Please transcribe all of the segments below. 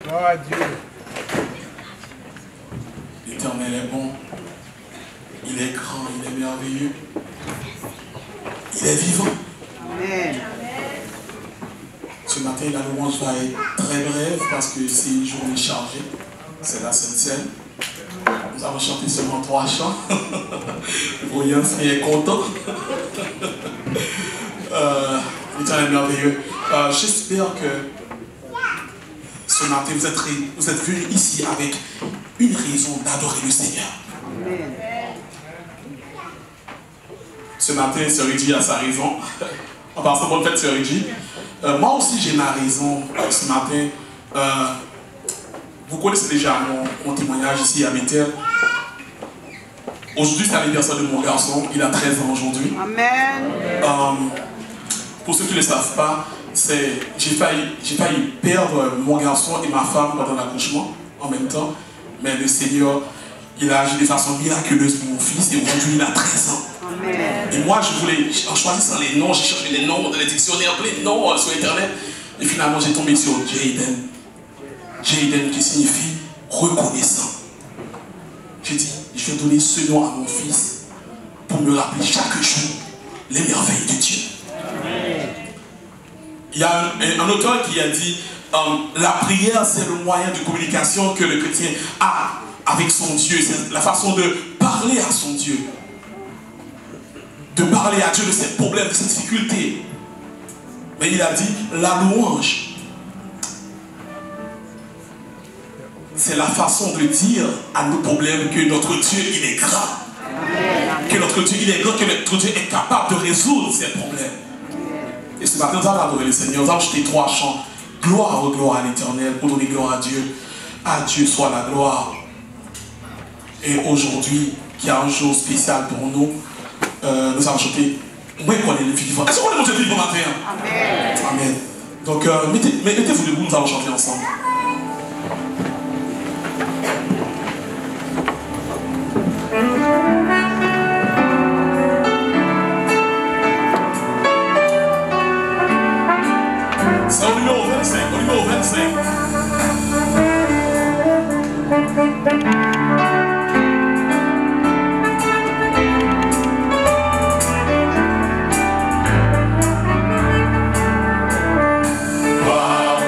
Gloire à Dieu. L'Éternel est bon, il est grand, il est merveilleux, il est vivant. Amen. Ce matin, la louange va être très brève parce que c'est une journée chargée. C'est la Sainte Seine. Nous avons chanté seulement 3 chants. Voyons s'il est content. L'Éternel est merveilleux. J'espère que ce matin, vous êtes venus ici avec une raison d'adorer le Seigneur. Amen. Ce matin, Sœur Rudy a sa raison. En passant, bonne fête, Sœur Rudy. Moi aussi, j'ai ma raison ce matin. Vous connaissez déjà mon témoignage ici à Bethel. Aujourd'hui, c'est l'anniversaire de mon garçon. Il a 13 ans aujourd'hui. Amen. Pour ceux qui ne le savent pas, j'ai failli perdre mon garçon et ma femme pendant l'accouchement en même temps. Mais le Seigneur, il a agi de façon miraculeuse pour mon fils et aujourd'hui, il a 13 ans. Amen. Et moi, je voulais, en choisissant les noms, j'ai cherché les noms dans les dictionnaires, plein de noms sur Internet. Et finalement, j'ai tombé sur Jayden. Jayden qui signifie reconnaissant. J'ai dit, je vais donner ce nom à mon fils pour me rappeler chaque jour les merveilles de Dieu. Il y a un auteur qui a dit, la prière c'est le moyen de communication que le chrétien a avec son Dieu. C'est la façon de parler à son Dieu. De parler à Dieu de ses problèmes, de ses difficultés. Mais il a dit, la louange, c'est la façon de dire à nos problèmes que notre Dieu, il est grand. Que notre Dieu, il est grand, que notre Dieu est capable de résoudre ses problèmes. Et ce matin, nous allons adorer le Seigneur. Nous allons chanter 3 chants. Gloire au gloire à l'Éternel, pour donner gloire à Dieu. À Dieu soit la gloire. Et aujourd'hui, qui est un jour spécial pour nous, nous allons chanter. Moi, je connais le vivant. Est-ce qu'on est mon Dieu vivant matin? Amen. Amen. Donc, mettez-vous debout, nous allons chanter ensemble. C'est au numéro 25, au numéro 25. Gloire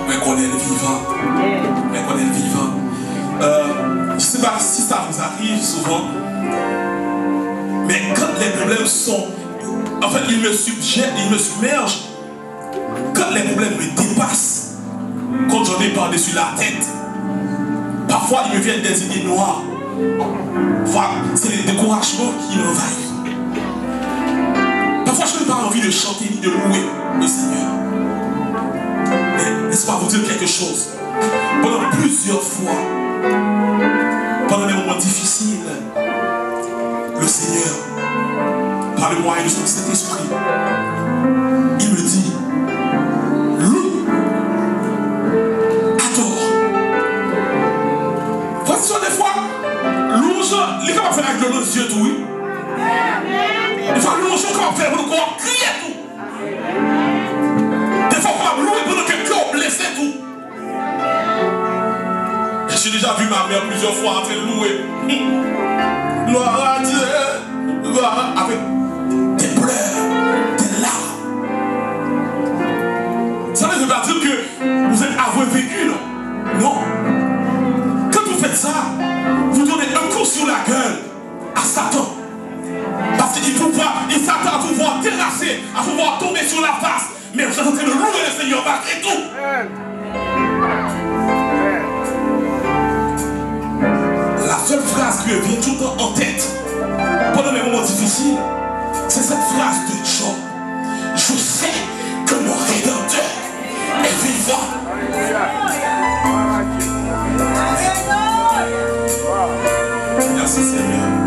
Mais qu'on est le vivant. Mais qu'on est le vivant. Je ne sais pas si ça vous arrive souvent. Mais quand les problèmes sont... En fait, ils me submergent. Quand les problèmes me dépassent, quand j'en ai par-dessus la tête, parfois ils me viennent des idées noires. Voilà, c'est les découragements qui m'envahissent. Parfois je n'ai pas envie de chanter ni de louer le Seigneur. Mais laisse-moi vous dire quelque chose. Pendant plusieurs fois, pendant les moments difficiles, le Seigneur, par le moyen de son Saint-Esprit, il me dit, loue, adore. Voici des fois, louange, il est capable de faire avec nos yeux tout, oui. Des fois, louange, comment faire pour nous crier tout. Des fois, on va louer pour nous que cœur blessé tout. J'ai déjà vu ma mère plusieurs fois en train de louer. Gloire à Dieu. Avec des pleurs, des larmes. Ça ne veut pas dire que vous êtes avoué vécu, non? Non. Quand vous faites ça, vous donnez un coup sur la gueule à Satan. Parce qu'il s'attend à vous voir terrasser, à vous voir tomber sur la face. Mais vous êtes en train de louer le Seigneur malgré tout. me vient tout le temps en tête pendant mes moments difficiles, c'est cette phrase de Job. Je sais que mon Rédempteur est vivant. Merci Seigneur.